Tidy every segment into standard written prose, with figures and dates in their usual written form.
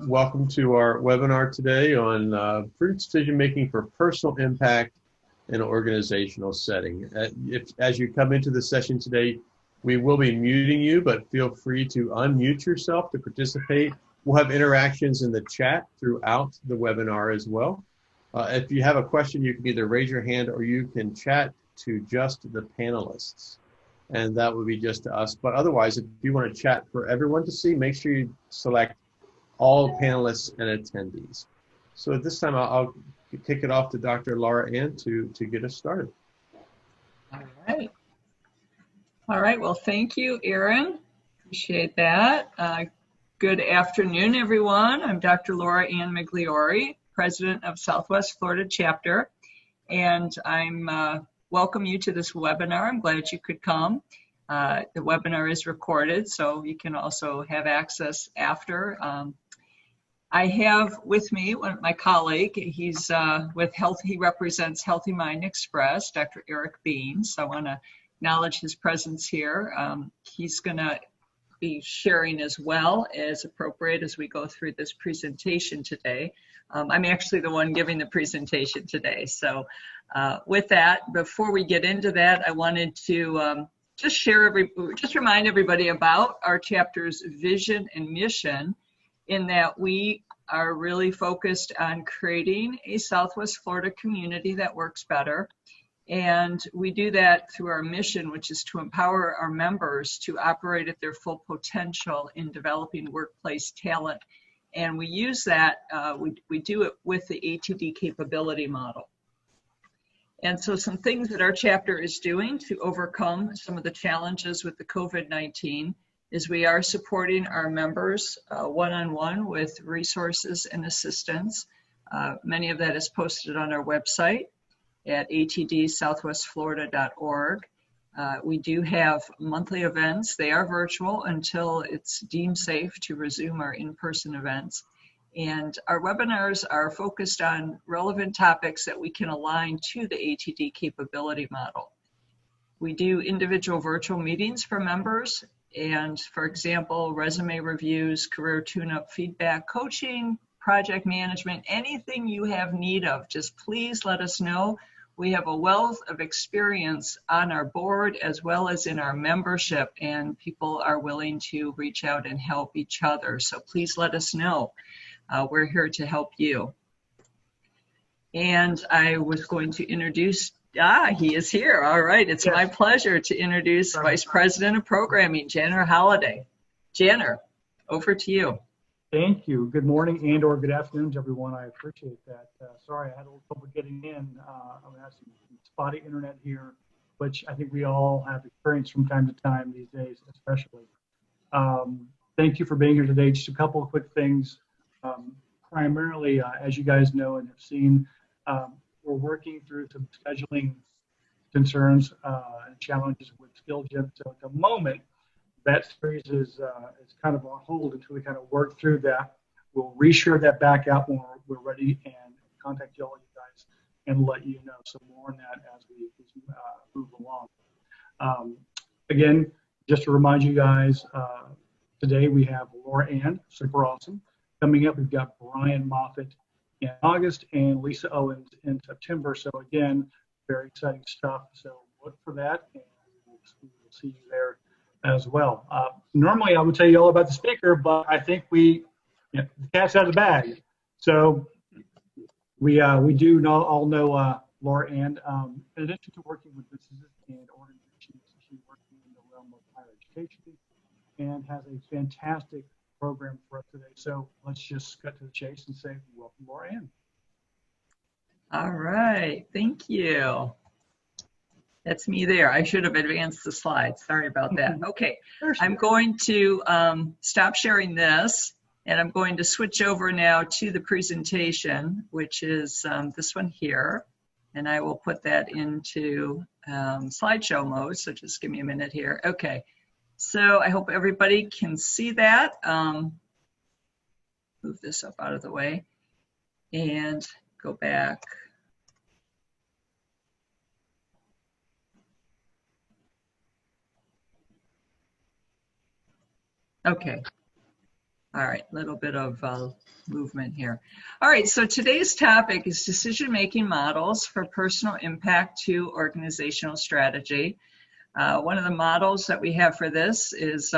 Welcome to our webinar today on prudent decision making for personal impact in an organizational setting. As you come into the session today, we will be muting you, but feel free to unmute yourself to participate. We'll have interactions in the chat throughout the webinar as well. If you have a question, you can either raise your hand or you can chat to just the panelists, and that would be just to us. But otherwise, if you want to chat for everyone to see, make sure you select all panelists and attendees. So at this time, I'll kick it off to Dr. LauraAnn to get us started. All right. All right. Well, thank you, Aaron. Appreciate that. Good afternoon, everyone. I'm Dr. LauraAnn Migliore, President of Southwest Florida Chapter, and I'm welcome you to this webinar. I'm glad you could come. The webinar is recorded, so you can also have access after. I have with me my colleague. He's with Health. He represents Healthy Mind Express, Dr. Eric Bean. So I want to acknowledge his presence here. He's going to be sharing as well as appropriate as we go through this presentation today. I'm actually the one giving the presentation today. So with that, before we get into that, I wanted to just remind everybody about our chapter's vision and mission, in that we are really focused on creating a Southwest Florida community that works better. And we do that through our mission, which is to empower our members to operate at their full potential in developing workplace talent. And we use that, we do it with the ATD capability model. And so some things that our chapter is doing to overcome some of the challenges with the COVID-19 is we are supporting our members one-on-one with resources and assistance. Many of that is posted on our website at atdsouthwestflorida.org. We do have monthly events. They are virtual until it's deemed safe to resume our in-person events. And our webinars are focused on relevant topics that we can align to the ATD capability model. We do individual virtual meetings for members. And for example, resume reviews, career tune-up feedback, coaching, project management, anything you have need of, just please let us know. We have a wealth of experience on our board as well as in our membership, and people are willing to reach out and help each other. So please let us know. We're here to help you. And I was going to introduce he is here. All right. It's my pleasure to introduce Vice President of Programming, Janner Holliday. Janner, over to you. Thank you. Good morning and or good afternoon to everyone. I appreciate that. Sorry, I had a little trouble getting in. I'm going to have some spotty internet here, which I think we all have experienced from time to time these days, especially. Thank you for being here today. Just a couple of quick things. Primarily, as you guys know and have seen, we're working through some scheduling concerns and challenges with SkillGym. So at the moment, that series is kind of on hold until we kind of work through that. We'll reshare that back out when we're ready and contact all you guys and let you know some more on that as we move along. Again, just to remind you guys, today we have LauraAnn, super awesome. Coming up, we've got Brian Moffitt in August and Lisa Owens in September. So again, very exciting stuff. So look for that, and we'll see you there as well. Normally, I would tell you all about the speaker, but I think the cat's out of the bag. So we do all know LauraAnn. In addition to working with businesses and organizations, she's working in the realm of higher education and has a fantastic program for us today. So let's just cut to the chase and say welcome, LauraAnn. All right, thank you. That's me there. I should have advanced the slides. Sorry about that. Okay, I'm going to stop sharing this, and I'm going to switch over now to the presentation, which is this one here, and I will put that into slideshow mode. So just give me a minute here. Okay. So I hope everybody can see that. Move this up out of the way and go back. Okay. All right, a little bit of movement here. All right, so today's topic is decision-making models for personal impact to organizational strategy. One of the models that we have for this is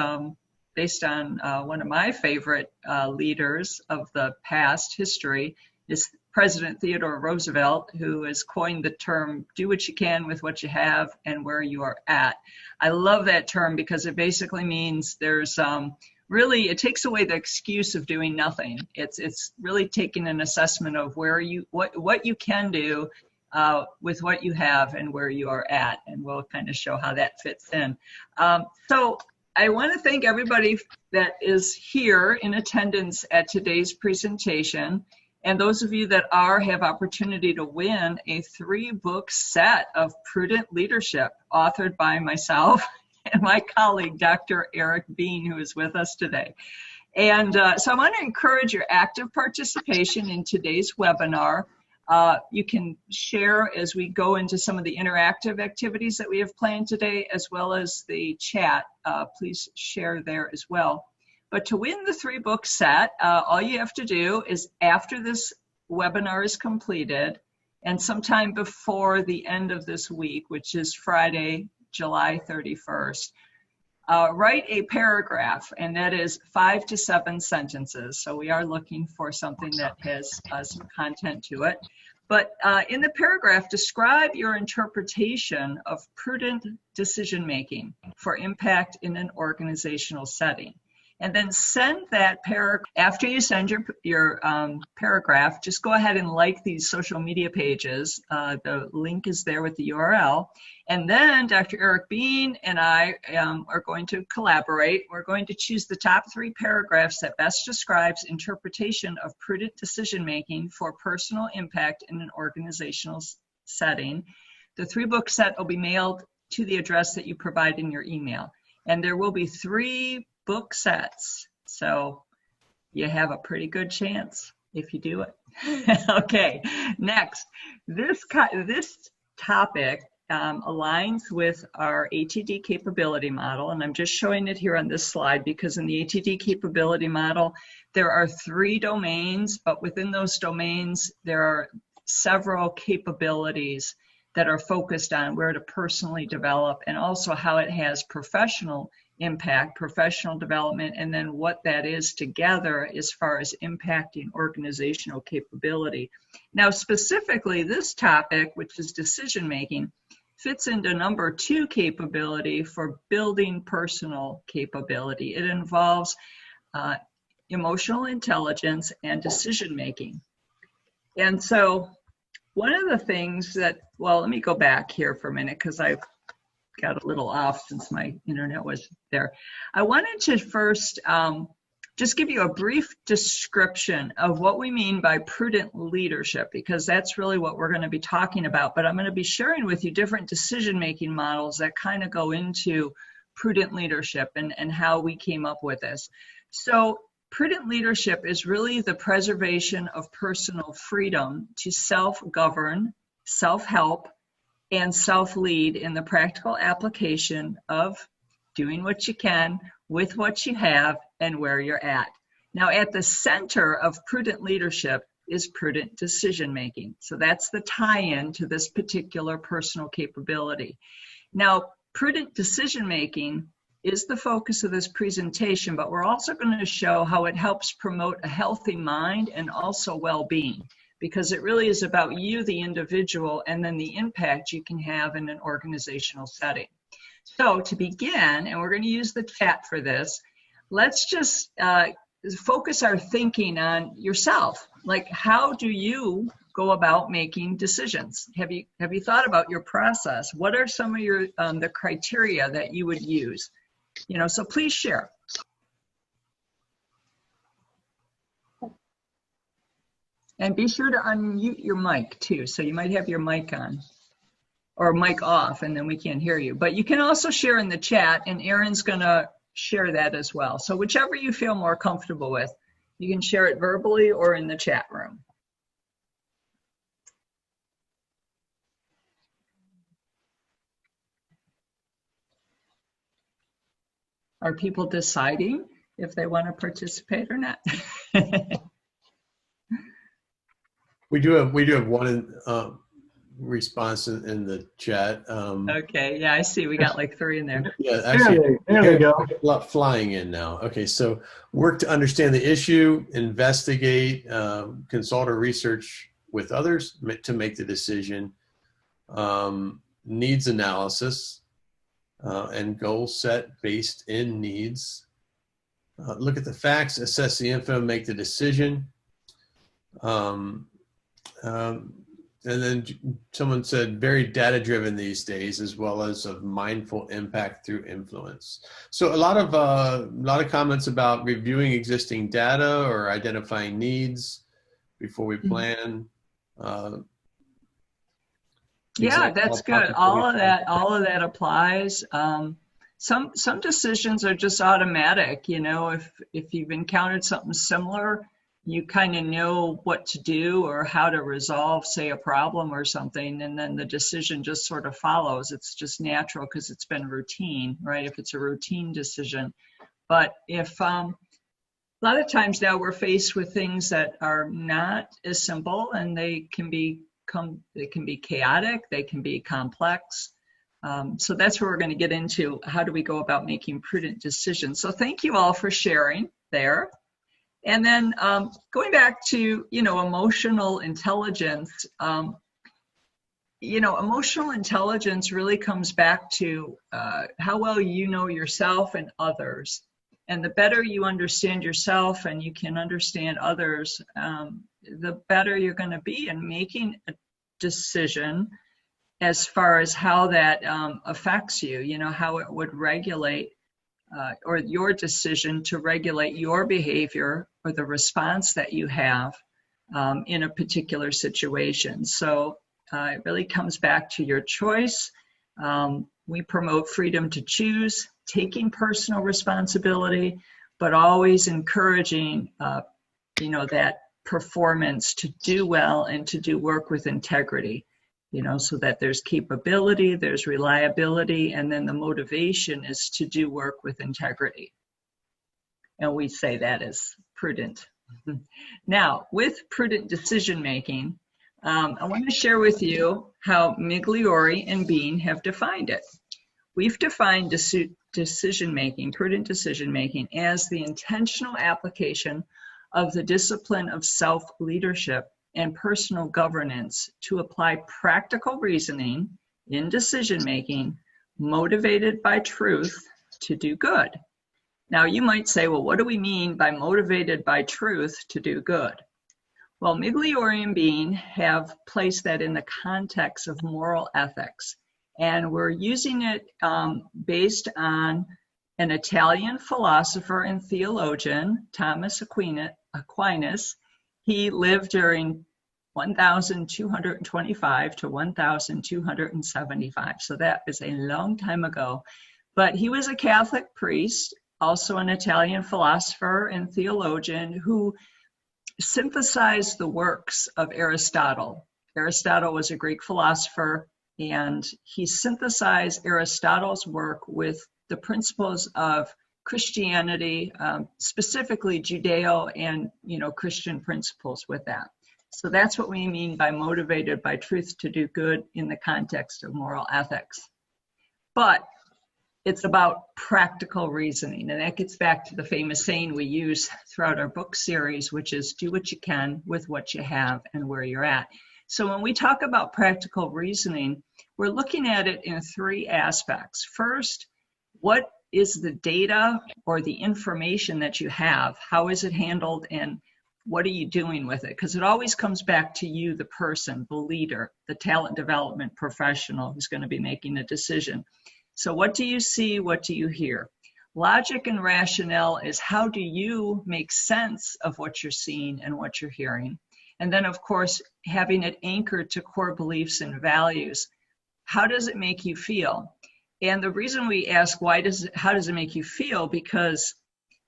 based on one of my favorite leaders of the past history, is President Theodore Roosevelt, who has coined the term, do what you can with what you have and where you are at. I love that term because it basically means there's really, it takes away the excuse of doing nothing. It's really taking an assessment of where you, what you can do with what you have and where you are at, and we'll kind of show how that fits in. So I want to thank everybody that is here in attendance at today's presentation, and those of you that have opportunity to win a 3-book set of Prudent Leadership, authored by myself and my colleague, Dr. Eric Bean, who is with us today. And so I want to encourage your active participation in today's webinar. You can share as we go into some of the interactive activities that we have planned today, as well as the chat. Please share there as well. But to win the 3-book set, all you have to do is, after this webinar is completed, and sometime before the end of this week, which is Friday, July 31st, write a paragraph, and that is 5 to 7 sentences. So we are looking for something that has some content to it. But in the paragraph, describe your interpretation of prudent decision-making for impact in an organizational setting. And then send that paragraph. After you send your paragraph, just go ahead and like these social media pages. The link is there with the URL. And then Dr. Eric Bean and I are going to collaborate. We're going to choose the top 3 paragraphs that best describes interpretation of prudent decision-making for personal impact in an organizational setting. The 3-book set will be mailed to the address that you provide in your email. And there will be 3 book sets, so you have a pretty good chance if you do it. Okay, next, this topic aligns with our ATD capability model, and I'm just showing it here on this slide because in the ATD capability model there are 3 domains, but within those domains there are several capabilities that are focused on where to personally develop, and also how it has professional impact, professional development, and then what that is together as far as impacting organizational capability. Now, specifically, this topic, which is decision making, fits into number 2 capability for building personal capability. It involves emotional intelligence and decision making. And so one of the things that, well, let me go back here for a minute because I've got a little off since my internet was there. I wanted to first just give you a brief description of what we mean by prudent leadership, because that's really what we're going to be talking about. But I'm going to be sharing with you different decision-making models that kind of go into prudent leadership and how we came up with this. So prudent leadership is really the preservation of personal freedom to self-govern, self-help, and self-lead in the practical application of doing what you can with what you have and where you're at. Now, at the center of prudent leadership is prudent decision making. So that's the tie-in to this particular personal capability. Now, prudent decision making is the focus of this presentation, but we're also going to show how it helps promote a healthy mind and also well-being, because it really is about you, the individual, and then the impact you can have in an organizational setting. So to begin, and we're going to use the chat for this, let's just focus our thinking on yourself. Like, how do you go about making decisions? Have you thought about your process? What are some of your the criteria that you would use? You know, so please share. And be sure to unmute your mic too. So you might have your mic on or mic off and then we can't hear you. But you can also share in the chat, and Erin's gonna share that as well. So whichever you feel more comfortable with, you can share it verbally or in the chat room. Are people deciding? if they want to participate or not. We do have one response in the chat. Okay, yeah, I see. We got like 3 in there. Yeah, actually, There they go. a lot flying in now. Okay, so work to understand the issue, investigate, consult or research with others to make the decision, needs analysis, and goal set based in needs. Look at the facts, assess the info, make the decision. And then someone said very data driven these days, as well as of mindful impact through influence. So a lot of comments about reviewing existing data or identifying needs before we plan. Yeah, that's good. All of that applies. Some decisions are just automatic. You know, if you've encountered something similar, you kind of know what to do or how to resolve, say, a problem or something, and then the decision just sort of follows. It's just natural because it's been routine, right? If it's a routine decision. But if a lot of times now we're faced with things that are not as simple, and they can be chaotic, they can be complex. So that's where we're going to get into how do we go about making prudent decisions. So thank you all for sharing there. And then going back to, emotional intelligence, emotional intelligence really comes back to how well you know yourself and others. And the better you understand yourself and you can understand others, the better you're going to be in making a decision as far as how that affects you, how it would regulate or your decision to regulate your behavior or the response that you have in a particular situation. So it really comes back to your choice. We promote freedom to choose, taking personal responsibility, but always encouraging, that performance to do well and to do work with integrity. So that there's capability, there's reliability, and then the motivation is to do work with integrity. And we say that is prudent. Now, with prudent decision-making, I want to share with you how Migliore and Bean have defined it. We've defined decision-making, prudent decision-making, as the intentional application of the discipline of self-leadership and personal governance to apply practical reasoning in decision-making motivated by truth to do good. Now, you might say, well, what do we mean by motivated by truth to do good? Well, Migliore and Bean have placed that in the context of moral ethics, and we're using it based on an Italian philosopher and theologian, Thomas Aquinas. He lived during 1225 to 1275, so that is a long time ago. But he was a Catholic priest, also an Italian philosopher and theologian who synthesized the works of Aristotle. Aristotle was a Greek philosopher, and he synthesized Aristotle's work with the principles of Christianity, specifically Judeo and Christian principles with that. So that's what we mean by motivated by truth to do good in the context of moral ethics. But it's about practical reasoning, and that gets back to the famous saying we use throughout our book series, which is do what you can with what you have and where you're at. So when we talk about practical reasoning, we're looking at it in 3 aspects. First, what is the data or the information that you have? How is it handled, and what are you doing with it? Because it always comes back to you, the person, the leader, the talent development professional who's going to be making a decision. So what do you see? What do you hear? Logic and rationale is how do you make sense of what you're seeing and what you're hearing? And then, of course, having it anchored to core beliefs and values. How does it make you feel? And the reason we ask how does it make you feel? Because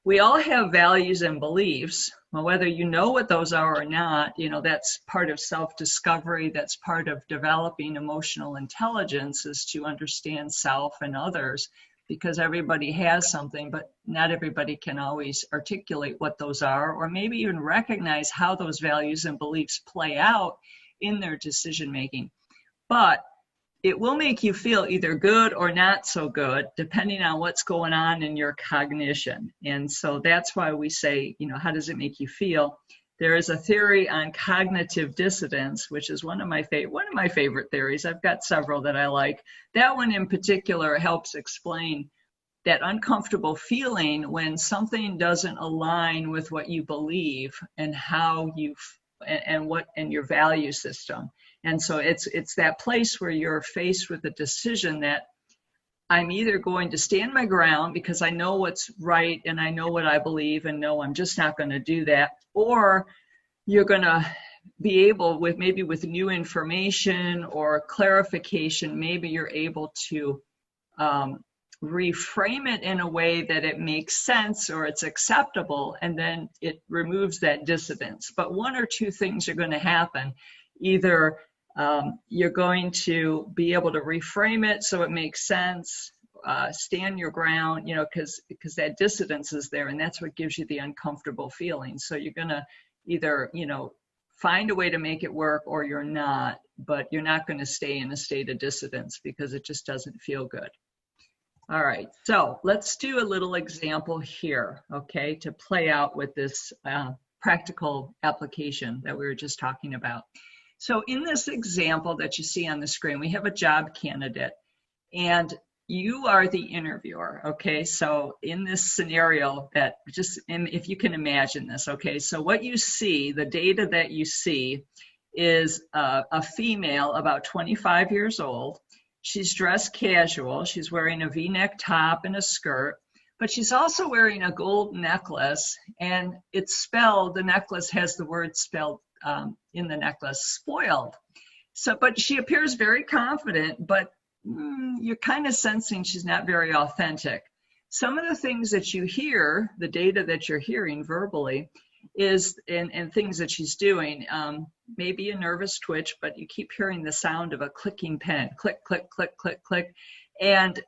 we all have values and beliefs. Well, whether you know what those are or not, that's part of self-discovery. That's part of developing emotional intelligence, is to understand self and others. because everybody has something, but not everybody can always articulate what those are, or maybe even recognize how those values and beliefs play out in their decision making. But it will make you feel either good or not so good, depending on what's going on in your cognition. And so that's why we say, you know, how does it make you feel? There is a theory on cognitive dissonance, which is one of my favorite theories. I've got several that I like. That one in particular helps explain that uncomfortable feeling when something doesn't align with what you believe and how you and your value system. And so it's that place where you're faced with a decision that I'm either going to stand my ground because I know what's right and I know what I believe, and no, I'm just not going to do that, or you're going to be able, with new information or clarification, maybe you're able to reframe it in a way that it makes sense or it's acceptable, and then it removes that dissonance. But one or two things are going to happen. Either you're going to be able to reframe it so it makes sense, stand your ground, you know, because that dissonance is there, and that's what gives you the uncomfortable feeling. So you're going to either, you know, find a way to make it work, or you're not, but you're not going to stay in a state of dissonance because it just doesn't feel good. All right, so let's do a little example here, okay, to play out with this practical application that we were just talking about. So in this example that you see on the screen, we have a job candidate, and you are the interviewer, okay? So in this scenario, if you can imagine this, okay? So what you see, the data that you see is a female about 25 years old. She's dressed casual. She's wearing a V-neck top and a skirt, but she's also wearing a gold necklace, and it's spelled, the necklace has the word spelled in the necklace, spoiled. So, but she appears very confident, but you're kind of sensing she's not very authentic. Some of the things that you hear, the data that you're hearing verbally, is and things that she's doing, maybe a nervous twitch, but you keep hearing the sound of a clicking pen, click, click, click, click, click. And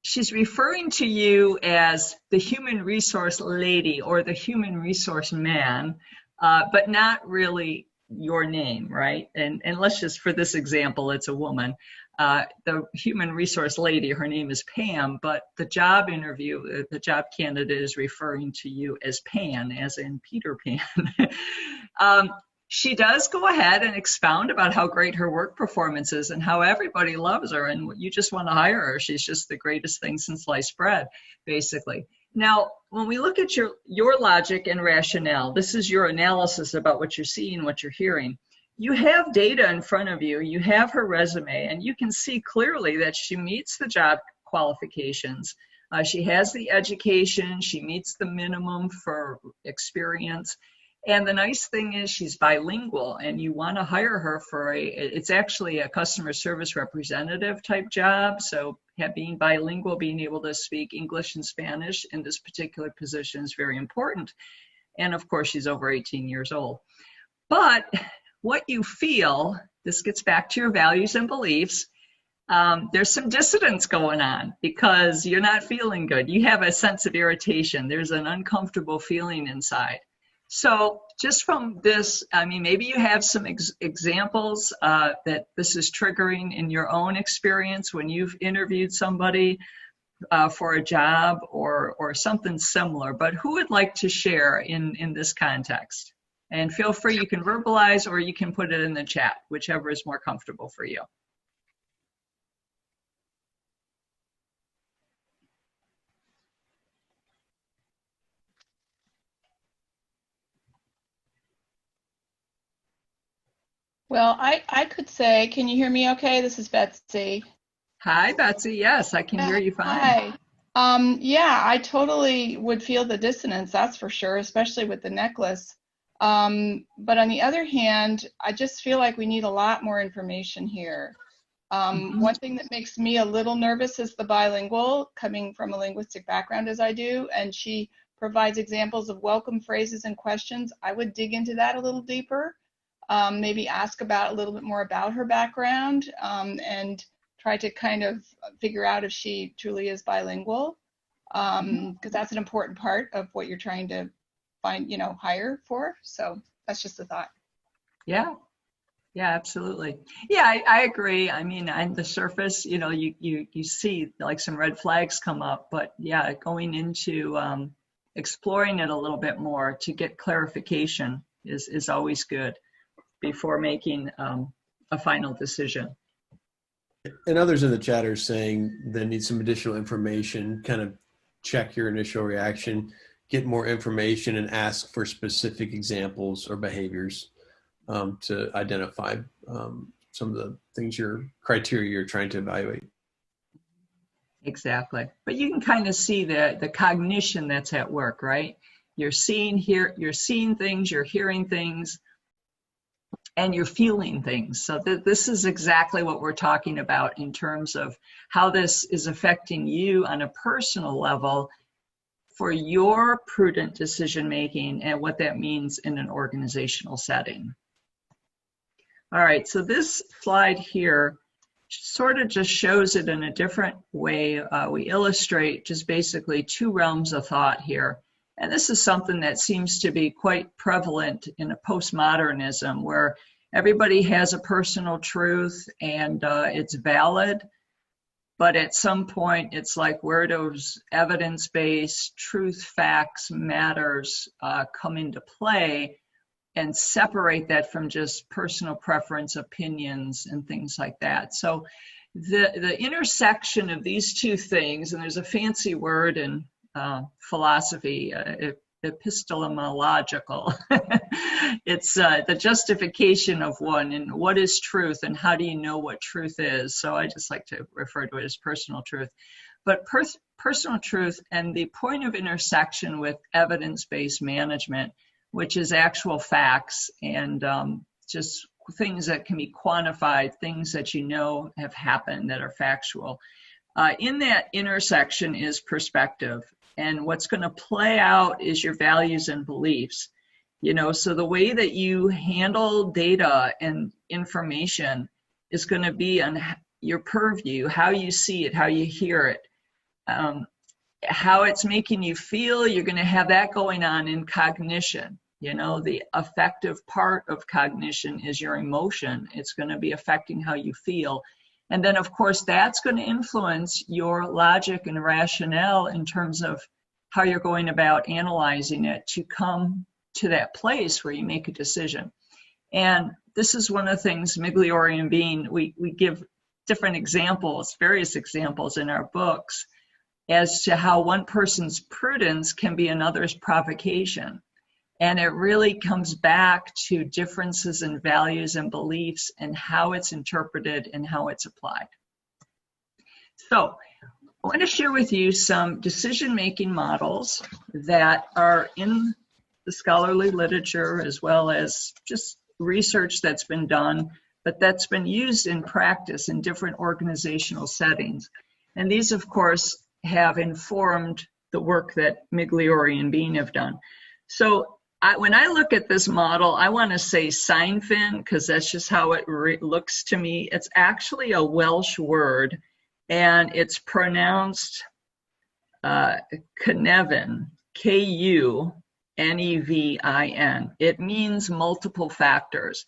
she's referring to you as the human resource lady or the human resource man, but not really your name, right? And let's just, for this example, it's a woman. The human resource lady, her name is Pam, but the job interview, the job candidate is referring to you as Pan, as in Peter Pan. She does go ahead and expound about how great her work performance is and how everybody loves her and you just want to hire her. She's just the greatest thing since sliced bread, basically. Now, when we look at your logic and rationale, this is your analysis about what you're seeing, what you're hearing. You have data in front of you, you have her resume, and you can see clearly that she meets the job qualifications. She has the education, she meets the minimum for experience. And the nice thing is she's bilingual, and you want to hire her for it's actually a customer service representative type job. So being bilingual, being able to speak English and Spanish in this particular position is very important. And of course, she's over 18 years old. But what you feel, this gets back to your values and beliefs, there's some dissonance going on because you're not feeling good. You have a sense of irritation. There's an uncomfortable feeling inside. So just from this, I mean, maybe you have some examples that this is triggering in your own experience when you've interviewed somebody for a job or something similar, but who would like to share in this context? And feel free, you can verbalize or you can put it in the chat, whichever is more comfortable for you. Well, I could say, can you hear me okay? This is Betsy. Hi, Betsy. Yes, I can hear you fine. Hi. Yeah, I totally would feel the dissonance, that's for sure, especially with the necklace. But on the other hand, I just feel like we need a lot more information here. One thing that makes me a little nervous is the bilingual, coming from a linguistic background as I do, and she provides examples of welcome phrases and questions. I would dig into that a little deeper. Maybe ask about a little bit more about her background and try to kind of figure out if she truly is bilingual, because that's an important part of what you're trying to find, hire for. So that's just a thought. Yeah. Yeah, absolutely. Yeah, I agree. I mean, on the surface, you see like some red flags come up, but yeah, going into exploring it a little bit more to get clarification is always good before making a final decision. And others in the chat are saying they need some additional information, kind of check your initial reaction, get more information, and ask for specific examples or behaviors to identify some of the things criteria you're trying to evaluate. Exactly. But you can kind of see the cognition that's at work, right? You're seeing things, you're hearing things, and you're feeling things. So this is exactly what we're talking about in terms of how this is affecting you on a personal level for your prudent decision making and what that means in an organizational setting. All right, so this slide here sort of just shows it in a different way. We illustrate just basically two realms of thought here. And this is something that seems to be quite prevalent in a postmodernism where everybody has a personal truth and it's valid. But at some point, it's like where those evidence-based truth, facts, matters come into play and separate that from just personal preference, opinions, and things like that. So the intersection of these two things, and there's a fancy word in philosophy, epistemological. It's the justification of one and what is truth and how do you know what truth is. So I just like to refer to it as personal truth. But personal truth and the point of intersection with evidence-based management, which is actual facts and just things that can be quantified, things that have happened that are factual. In that intersection is perspective. And what's going to play out is your values and beliefs. So the way that you handle data and information is going to be on your purview, how you see it, how you hear it, how it's making you feel. You're going to have that going on in cognition. The affective part of cognition is your emotion. It's going to be affecting how you feel. And then, of course, that's going to influence your logic and rationale in terms of how you're going about analyzing it to come to that place where you make a decision. And this is one of the things Migliore and Bean, we give different examples, various examples in our books as to how one person's prudence can be another's provocation. And it really comes back to differences in values and beliefs and how it's interpreted and how it's applied. So I want to share with you some decision-making models that are in the scholarly literature as well as just research that's been done, but that's been used in practice in different organizational settings. And these, of course, have informed the work that Migliore and Bean have done. So when I look at this model, I want to say Seinfeld because that's just how it looks to me. It's actually a Welsh word, and it's pronounced Cynefin, K-U-N-E-V-I-N. It means multiple factors.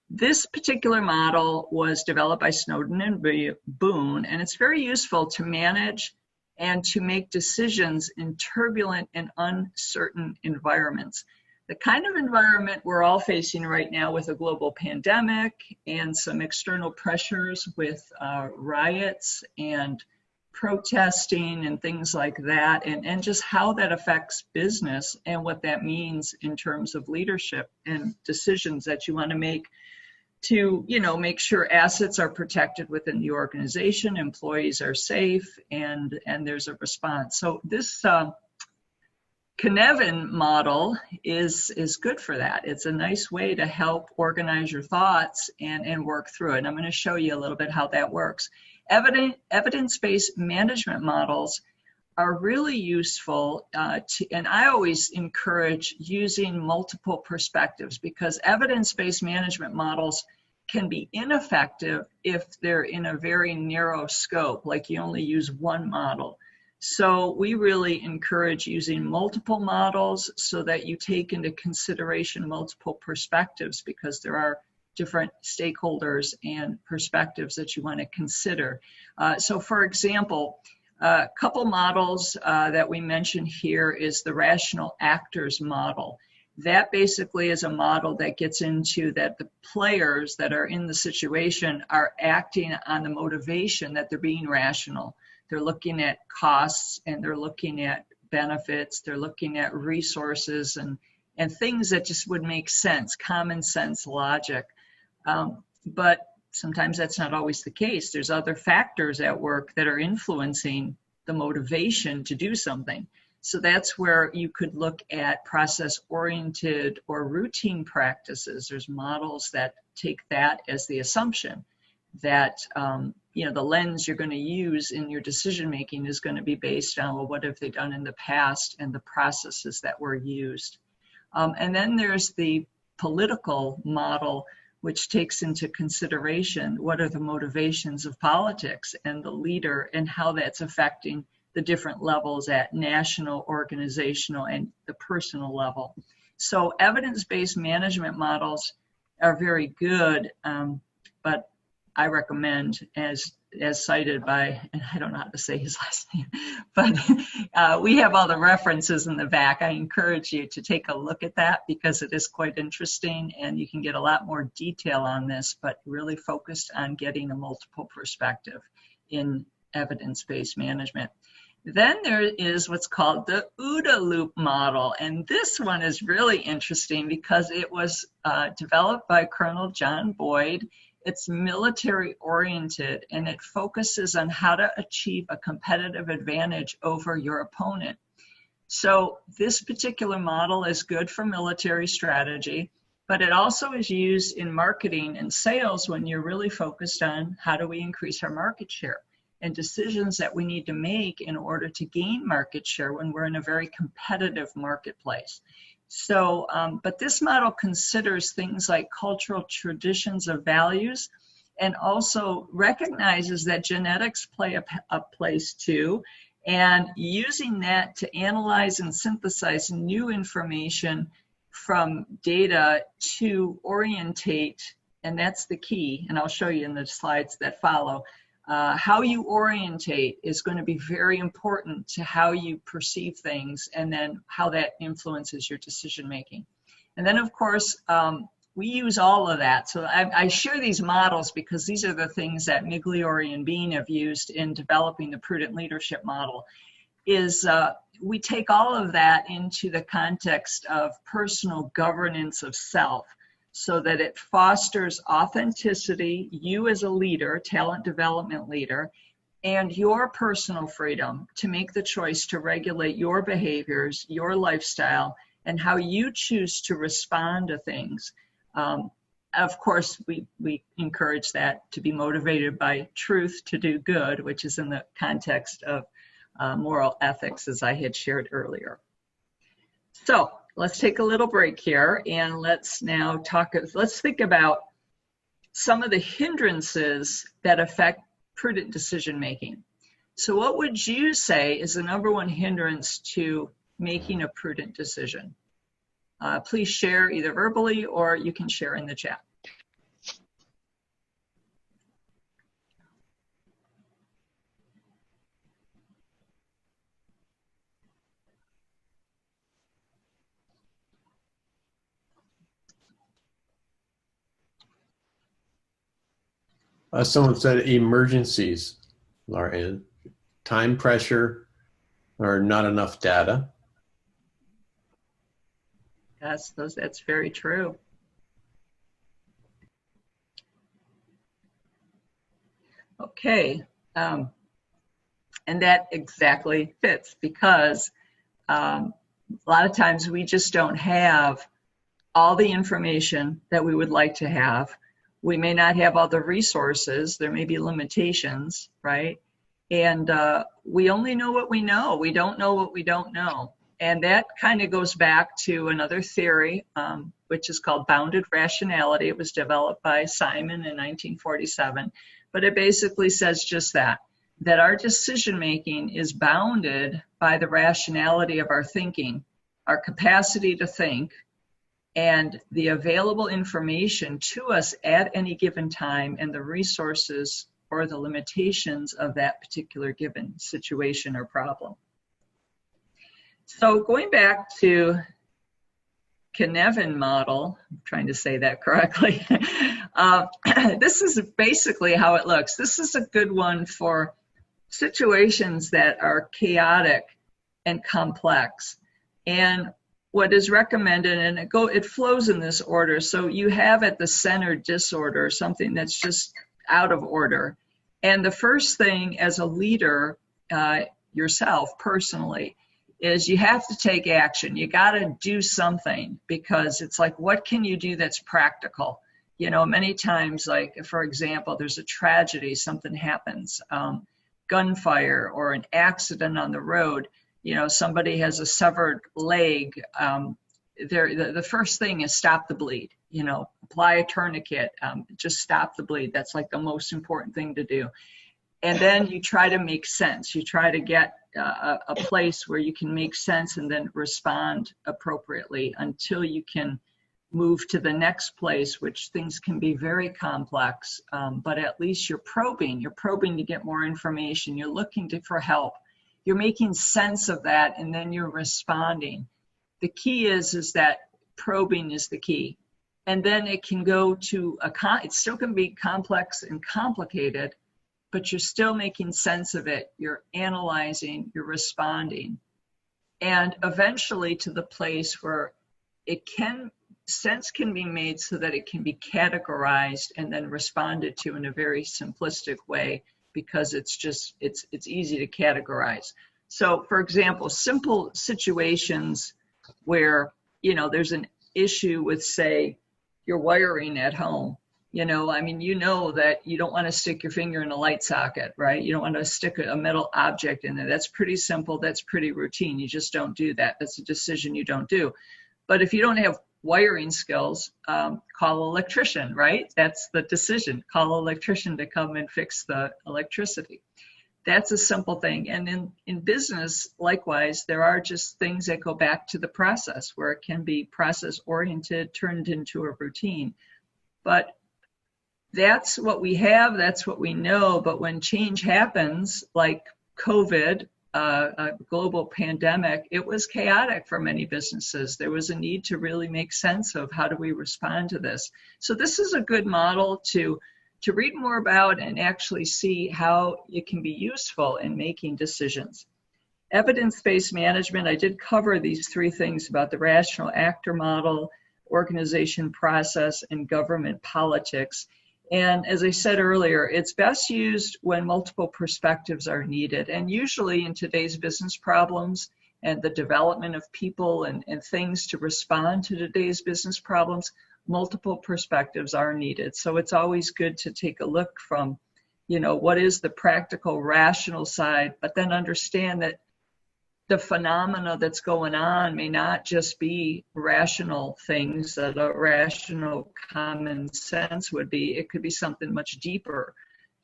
This particular model was developed by Snowden and Boone, and it's very useful to manage and to make decisions in turbulent and uncertain environments. The kind of environment we're all facing right now with a global pandemic and some external pressures with riots and protesting and things like that, and just how that affects business and what that means in terms of leadership and decisions that you want to make to, make sure assets are protected within the organization, employees are safe, and there's a response. So this Cynefin model is good for that. It's a nice way to help organize your thoughts and work through it. And I'm going to show you a little bit how that works. Evidence-based management models are really useful and I always encourage using multiple perspectives because evidence-based management models can be ineffective if they're in a very narrow scope, like you only use one model. So we really encourage using multiple models so that you take into consideration multiple perspectives, because there are different stakeholders and perspectives that you want to consider. So for example, a couple models that we mentioned here is the rational actors model. That basically is a model that gets into that the players that are in the situation are acting on the motivation that they're being rational. They're looking at costs and they're looking at benefits. They're looking at resources and things that just would make sense, common sense logic. But sometimes that's not always the case. There's other factors at work that are influencing the motivation to do something. So that's where you could look at process-oriented or routine practices. There's models that take that as the assumption that the lens you're going to use in your decision-making is going to be based on, well, what have they done in the past and the processes that were used. And then there's the political model, which takes into consideration what are the motivations of politics and the leader and how that's affecting the different levels at national, organizational, and the personal level. So evidence-based management models are very good, but I recommend, as cited by, and I don't know how to say his last name, but we have all the references in the back. I encourage you to take a look at that because it is quite interesting and you can get a lot more detail on this, but really focused on getting a multiple perspective in evidence-based management. Then there is what's called the OODA loop model, and this one is really interesting because it was developed by Colonel John Boyd. It's military oriented and it focuses on how to achieve a competitive advantage over your opponent. So this particular model is good for military strategy, but it also is used in marketing and sales when you're really focused on how do we increase our market share and decisions that we need to make in order to gain market share when we're in a very competitive marketplace. So, but this model considers things like cultural traditions of values and also recognizes that genetics play a place too, and using that to analyze and synthesize new information from data to orientate, and that's the key, and I'll show you in the slides that follow. How you orientate is going to be very important to how you perceive things and then how that influences your decision making. And then of course, we use all of that. So I share these models because these are the things that Migliore and Bean have used in developing the prudent leadership model. We take all of that into the context of personal governance of self, so that it fosters authenticity, you as a leader, talent development leader, and your personal freedom to make the choice to regulate your behaviors, your lifestyle, and how you choose to respond to things. Of course, we encourage that to be motivated by truth to do good, which is in the context of moral ethics, as I had shared earlier. So let's take a little break here and let's think about some of the hindrances that affect prudent decision making. So what would you say is the number one hindrance to making a prudent decision? Please share either verbally or you can share in the chat. Someone said emergencies, LauraAnn, time pressure, or not enough data. Yes, that's very true. Okay, and that exactly fits because a lot of times we just don't have all the information that we would like to have. We may not have all the resources. There may be limitations, right? And we only know what we know. We don't know what we don't know. And that kind of goes back to another theory which is called bounded rationality. It was developed by Simon in 1947, but it basically says just that our decision making is bounded by the rationality of our thinking, our capacity to think, and the available information to us at any given time, and the resources or the limitations of that particular given situation or problem. So going back to Cynefin model, I'm trying to say that correctly, this is basically how it looks. This is a good one for situations that are chaotic and complex. And what is recommended, and it flows in this order. So you have at the center disorder, something that's just out of order. And the first thing as a leader, yourself personally, is you have to take action. You got to do something, because it's like, what can you do that's practical? You know, many times, like, for example, there's a tragedy, something happens, gunfire or an accident on the road, you know, somebody has a severed leg. The first thing is stop the bleed, you know, apply a tourniquet, just stop the bleed. That's like the most important thing to do. And then you try to make sense. You try to get a place where you can make sense and then respond appropriately until you can move to the next place, which things can be very complex, but at least you're probing to get more information. You're looking for help. You're making sense of that, and then you're responding. The key is that probing is the key. And then it can go to it still can be complex and complicated, but you're still making sense of it. You're analyzing, you're responding. And eventually to the place where sense can be made so that it can be categorized and then responded to in a very simplistic way, because it's easy to categorize. So for example, simple situations where, you know, there's an issue with, say, your wiring at home. You know, I mean, you know that you don't want to stick your finger in a light socket, right? You don't want to stick a metal object in there. That's pretty simple. That's pretty routine. You just don't do that. That's a decision you don't do. But if you don't have wiring skills, call an electrician, right? That's the decision. Call an electrician to come and fix the electricity. That's a simple thing. And in business, likewise, there are just things that go back to the process, where it can be process oriented, turned into a routine. But that's what we have, that's what we know. But when change happens, like COVID, a global pandemic, it was chaotic for many businesses. There was a need to really make sense of how do we respond to this. So this is a good model to read more about and actually see how it can be useful in making decisions. Evidence-based management, I did cover these three things about the rational actor model, organization process, and government politics. And as I said earlier, it's best used when multiple perspectives are needed. And usually in today's business problems and the development of people and things to respond to today's business problems, multiple perspectives are needed. So it's always good to take a look from, you know, what is the practical, rational side, but then understand that the phenomena that's going on may not just be rational things that a rational common sense would be. It could be something much deeper,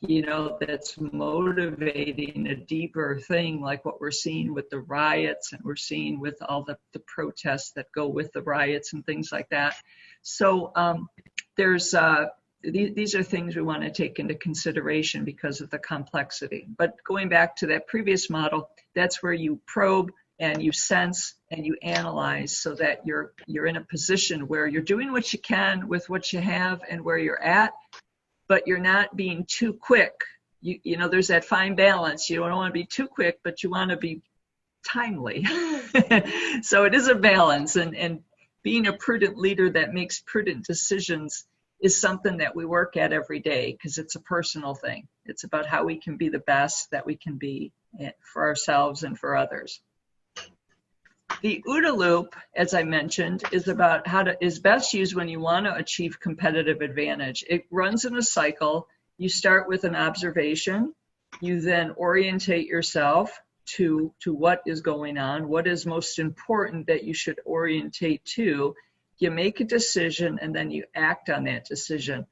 you know, that's motivating a deeper thing, like what we're seeing with the riots and we're seeing with all the protests that go with the riots and things like that. So these are things we want to take into consideration because of the complexity. But going back to that previous model, that's where you probe and you sense and you analyze so that you're in a position where you're doing what you can with what you have and where you're at, but you're not being too quick. You know, there's that fine balance. You don't want to be too quick, but you want to be timely. So it is a balance, and being a prudent leader that makes prudent decisions is something that we work at every day, because it's a personal thing. It's about how we can be the best that we can be for ourselves and for others. The OODA loop, as I mentioned, is about is best used when you want to achieve competitive advantage. It runs in a cycle. You start with an observation. You then orientate yourself to what is going on, what is most important that you should orientate to, you make a decision, and then you act on that decision.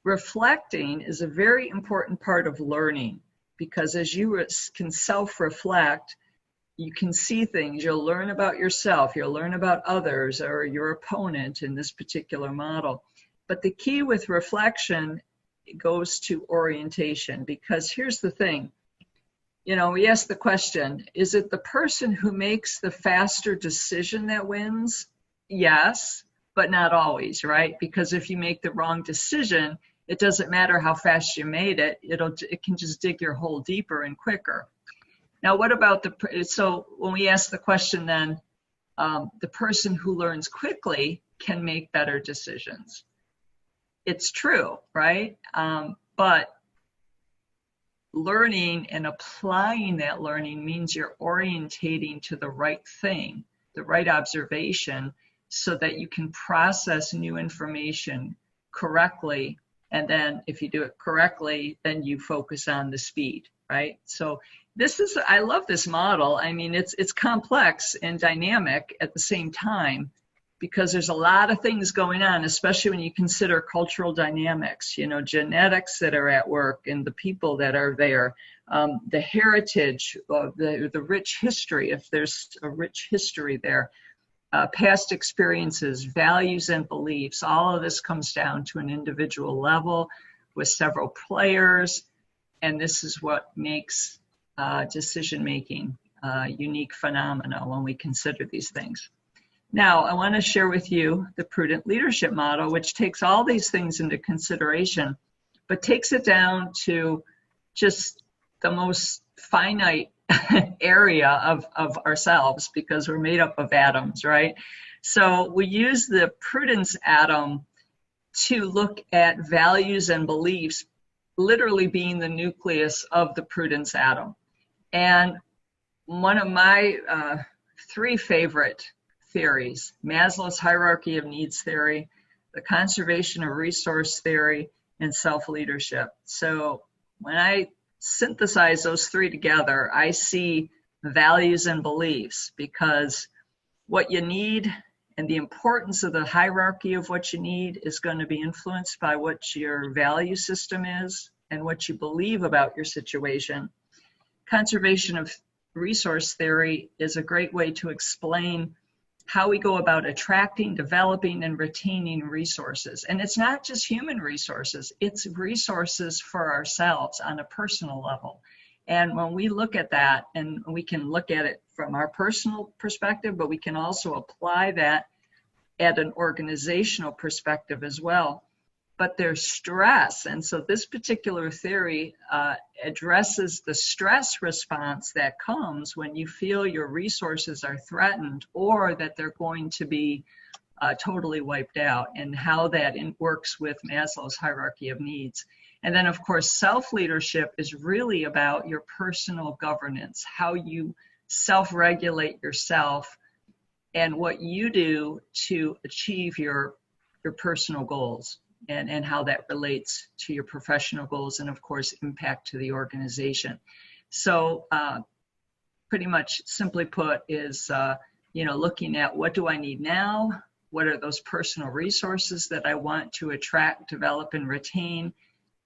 Reflecting is a very important part of learning, because as you can self-reflect, you can see things. You'll learn about yourself, you'll learn about others or your opponent in this particular model. But the key with reflection goes to orientation, because here's the thing. You know, we ask the question, is it the person who makes the faster decision that wins? Yes, but not always, right? Because if you make the wrong decision, it doesn't matter how fast you made it, it can just dig your hole deeper and quicker. Now, what about so when we ask the question then, the person who learns quickly can make better decisions. It's true, right? But learning and applying that learning means you're orientating to the right thing, the right observation, so that you can process new information correctly. And then if you do it correctly, then you focus on the speed, right? So I love this model. I mean, it's complex and dynamic at the same time, because there's a lot of things going on, especially when you consider cultural dynamics, you know, genetics that are at work and the people that are there, the heritage, the rich history, if there's a rich history there, past experiences, values and beliefs. All of this comes down to an individual level with several players, and this is what makes decision-making a unique phenomena when we consider these things. Now, I want to share with you the prudent leadership model, which takes all these things into consideration, but takes it down to just the most finite area of ourselves, because we're made up of atoms, right? So we use the prudence atom to look at values and beliefs, literally being the nucleus of the prudence atom. And one of my 3 favorite theories, Maslow's hierarchy of needs theory, the conservation of resource theory, and self-leadership. So when I synthesize those 3 together, I see values and beliefs, because what you need and the importance of the hierarchy of what you need is going to be influenced by what your value system is and what you believe about your situation. Conservation of resource theory is a great way to explain how we go about attracting, developing, and retaining resources. And it's not just human resources, it's resources for ourselves on a personal level. And when we look at that, and we can look at it from our personal perspective, but we can also apply that at an organizational perspective as well. But there's stress, and so this particular theory addresses the stress response that comes when you feel your resources are threatened or that they're going to be totally wiped out, and how that works with Maslow's hierarchy of needs. And then, of course, self-leadership is really about your personal governance, how you self-regulate yourself and what you do to achieve your personal goals. And how that relates to your professional goals and, of course, impact to the organization. So pretty much simply put is, looking at what do I need now? What are those personal resources that I want to attract, develop, and retain?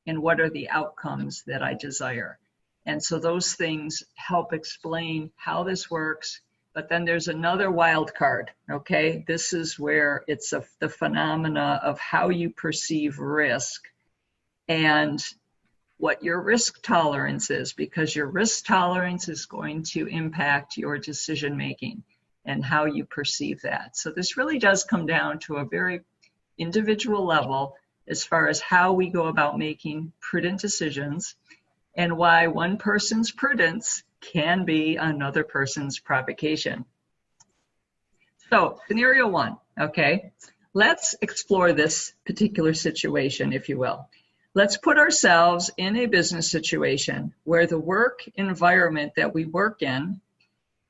And what are the outcomes that I desire? And so those things help explain how this works. But then there's another wild card, okay? This is where it's the phenomena of how you perceive risk and what your risk tolerance is, because your risk tolerance is going to impact your decision making and how you perceive that. So this really does come down to a very individual level as far as how we go about making prudent decisions, and why one person's prudence can be another person's provocation. So, scenario 1, okay? Let's explore this particular situation, if you will. Let's put ourselves in a business situation where the work environment that we work in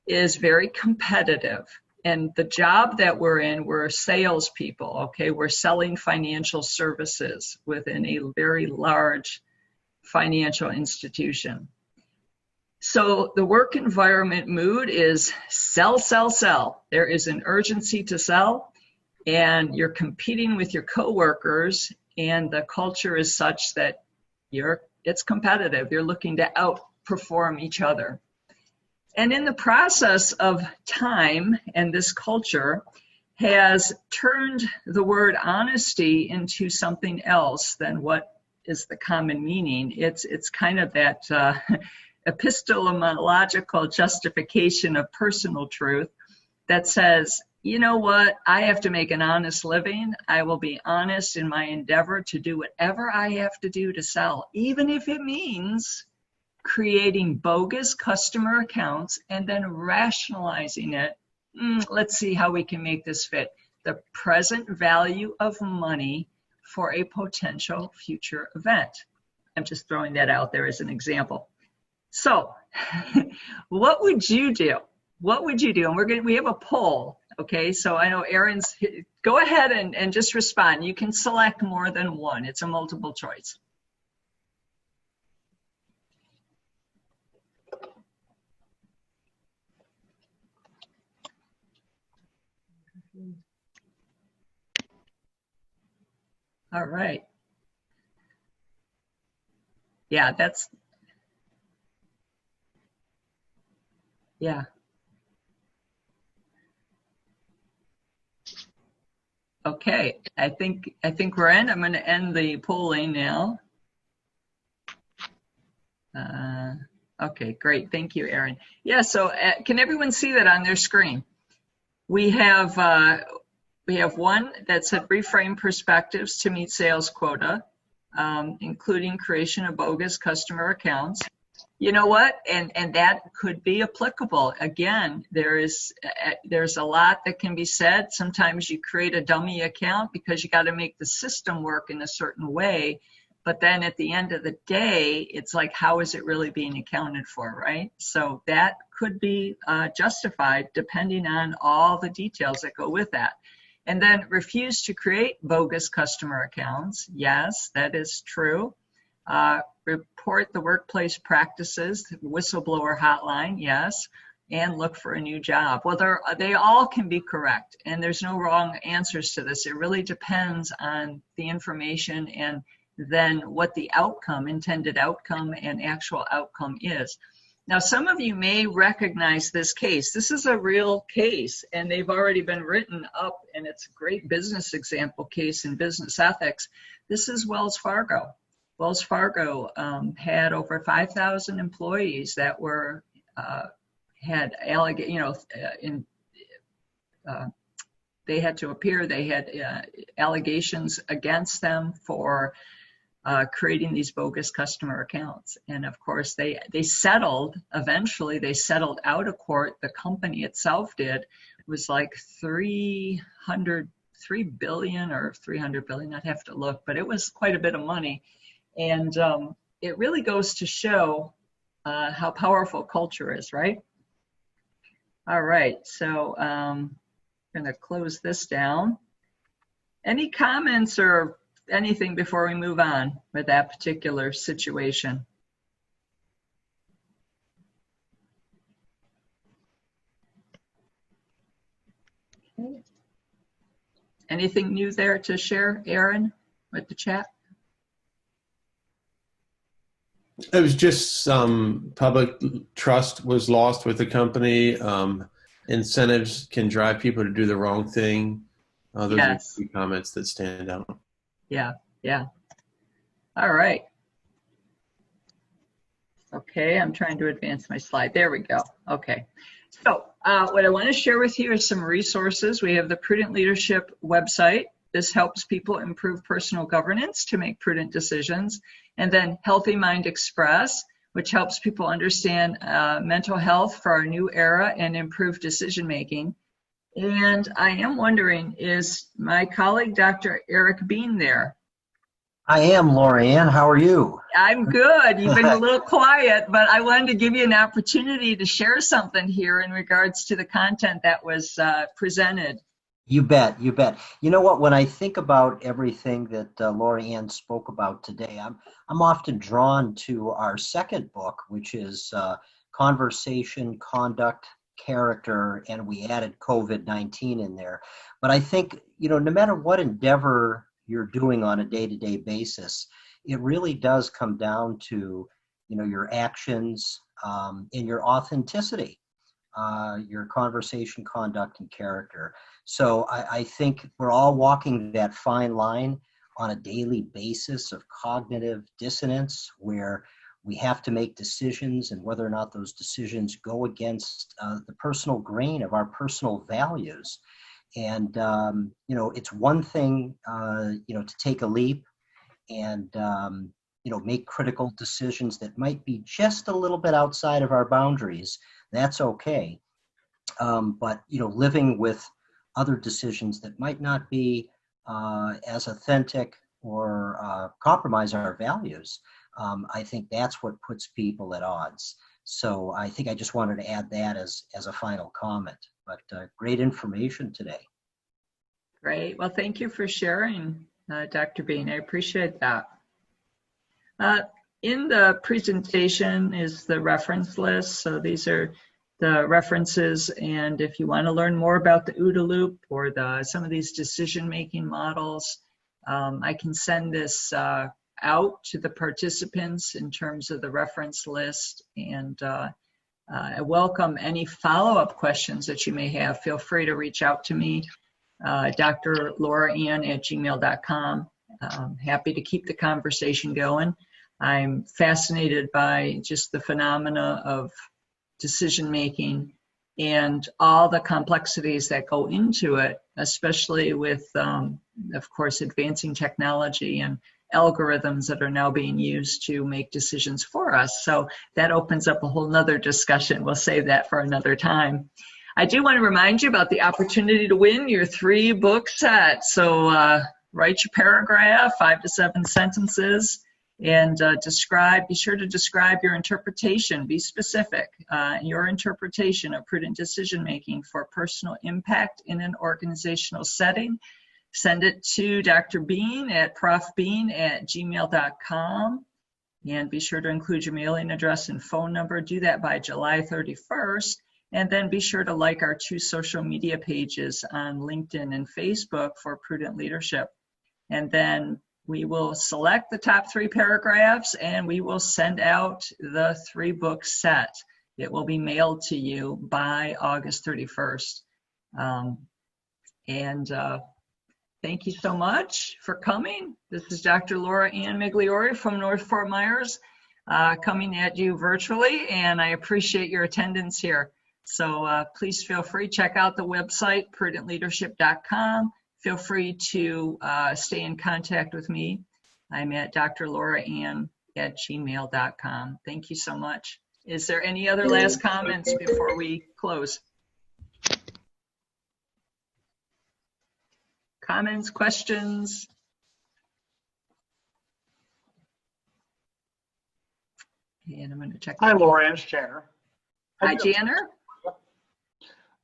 is very competitive. And the job that we're in, we're salespeople, okay? We're selling financial services within a very large financial institution. So the work environment mood is sell, sell, sell. There is an urgency to sell. and you're competing with your coworkers, and the culture is such that it's competitive. You're looking to outperform each other. And in the process of time, and this culture has turned the word honesty into something else than what is the common meaning. It's kind of that epistemological justification of personal truth that says, you know what, I have to make an honest living. I will be honest in my endeavor to do whatever I have to do to sell, even if it means creating bogus customer accounts and then rationalizing it. Let's see how we can make this fit the present value of money for a potential future event. I'm just throwing that out there as an example. So what would you do? What would you do? And we have a poll. Okay, so I know Aaron's, go ahead and just respond. You can select more than one. It's a multiple choice. All right. Yeah, yeah. Okay, I think we're in. I'm going to end the polling now. Okay, great. Thank you, Aaron. Yeah, so can everyone see that on their screen? We have one that said reframe perspectives to meet sales quota, including creation of bogus customer accounts. You know what? And that could be applicable. Again, there's a lot that can be said. Sometimes you create a dummy account because you got to make the system work in a certain way. But then at the end of the day, it's like, how is it really being accounted for, right? So that could be justified depending on all the details that go with that. And then refuse to create bogus customer accounts. Yes, that is true. Report the workplace practices, whistleblower hotline, yes, and look for a new job. Well, they all can be correct, and there's no wrong answers to this. It really depends on the information and then what the outcome, intended outcome and actual outcome is. Now, some of you may recognize this case. This is a real case, and they've already been written up, and it's a great business example case in business ethics. This is Wells Fargo. Wells Fargo had over 5,000 employees that were had they had to appear. They had allegations against them for creating these bogus customer accounts, and of course they settled. Eventually, they settled out of court. The company itself did. It was like 3 billion or 300 billion. I'd have to look, but it was quite a bit of money. And it really goes to show how powerful culture is, right? All right, so I'm going to close this down. Any comments or anything before we move on with that particular situation? Okay. Anything new there to share, Aaron, with the chat? It was just some public trust was lost with the company. Incentives can drive people to do the wrong thing. Those are the comments that stand out. Yeah, yeah. All right. Okay, I'm trying to advance my slide. There we go. Okay. So what I want to share with you is some resources. We have the Prudent Leadership website. This helps people improve personal governance to make prudent decisions. And then Healthy Mind Express, which helps people understand mental health for our new era and improve decision making. And I am wondering, is my colleague, Dr. Eric Bean, there? I am, LauraAnn. How are you? I'm good. You've been a little quiet, but I wanted to give you an opportunity to share something here in regards to the content that was presented. You bet, you bet. You know what, when I think about everything that LauraAnn spoke about today, I'm often drawn to our second book, which is Conversation, Conduct, character, and we added COVID-19 in there. But I think, no matter what endeavor you're doing on a day-to-day basis, it really does come down to, your actions and your authenticity, your conversation, conduct, and character. So I think we're all walking that fine line on a daily basis of cognitive dissonance, where we have to make decisions, and whether or not those decisions go against the personal grain of our personal values. And, it's one thing, to take a leap and, make critical decisions that might be just a little bit outside of our boundaries. That's okay. But, living with other decisions that might not be as authentic or compromise our values, I think that's what puts people at odds. So I think I just wanted to add that as a final comment. But great information today. Great. Well, thank you for sharing, Dr. Bean. I appreciate that. In the presentation is the reference list. So these are the references. And if you want to learn more about the OODA loop or some of these decision-making models, I can send this out to the participants in terms of the reference list. And I welcome any follow-up questions that you may have. Feel free to reach out to me, Dr. LauraAnn@gmail.com. Happy to keep the conversation going. I'm fascinated by just the phenomena of decision-making and all the complexities that go into it, especially with, of course, advancing technology and algorithms that are now being used to make decisions for us. So that opens up a whole nother discussion. We'll save that for another time. I do want to remind you about the opportunity to win your 3-book set. So write your paragraph, 5 to 7 sentences, and be sure to describe your interpretation. Be specific. Your interpretation of prudent decision-making for personal impact in an organizational setting. Send it to Dr. Bean at profbean@gmail.com. And be sure to include your mailing address and phone number. Do that by July 31st. And then be sure to like our 2 social media pages on LinkedIn and Facebook for Prudent Leadership. And then we will select the top 3 paragraphs, and we will send out the 3-book set. It will be mailed to you by August 31st. Thank you so much for coming. This is Dr. LauraAnn Migliore from North Fort Myers, coming at you virtually, and I appreciate your attendance here. So please feel free, check out the website, prudentleadership.com. Feel free to stay in contact with me. I'm at drlauraann@gmail.com. Thank you so much. Is there any other last comments before we close? Comments, questions? And I'm going to check. Hi, LauraAnn, it's Janner. Hi, Janner.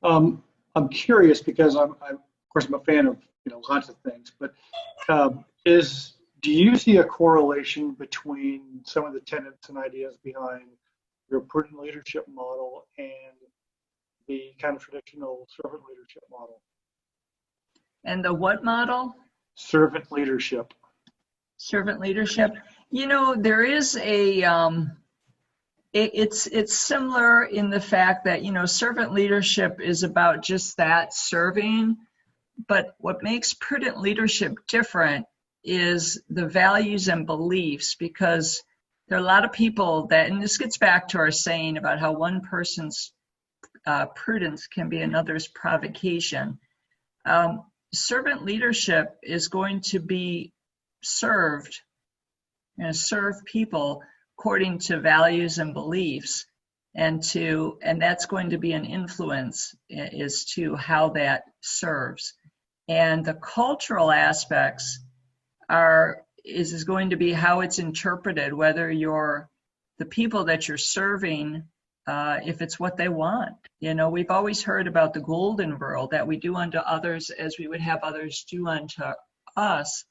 I'm curious because of course, I'm a fan of lots of things, but do you see a correlation between some of the tenets and ideas behind your prudent leadership model and the kind of traditional servant leadership model? And the what model? Servant leadership. Servant leadership. There is a it's similar in the fact that servant leadership is about just that, serving. But what makes prudent leadership different is the values and beliefs, because there are a lot of people that, and this gets back to our saying about how one person's prudence can be another's provocation. Servant leadership is going to be serve people according to values and beliefs, and that's going to be an influence as to how that serves. And the cultural aspects is going to be how it's interpreted, whether the people that you're serving, if it's what they want. We've always heard about the golden rule, that we do unto others as we would have others do unto us.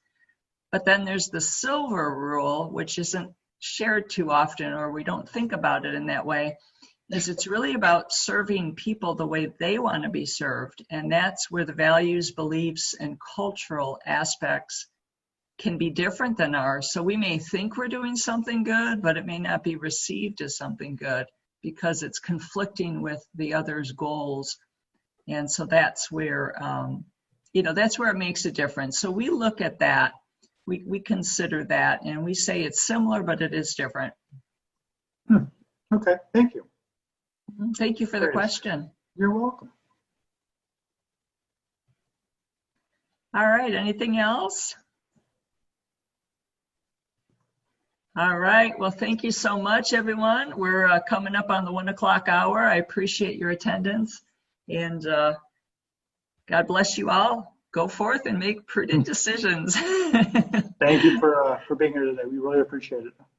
But then there's the silver rule, which isn't shared too often, or we don't think about it in that way. is it's really about serving people the way they want to be served. And that's where the values, beliefs, and cultural aspects can be different than ours. So we may think we're doing something good, but it may not be received as something good because it's conflicting with the other's goals. And so that's where, that's where it makes a difference. So we look at that, we consider that, and we say it's similar, but it is different. Okay, thank you. Thank you for the Great. question. You're welcome. All right, anything else? All right, well, thank you so much, everyone. We're coming up on the 1 o'clock hour. I appreciate your attendance, and God bless you all. Go forth and make prudent decisions. Thank you for being here today. We really appreciate it.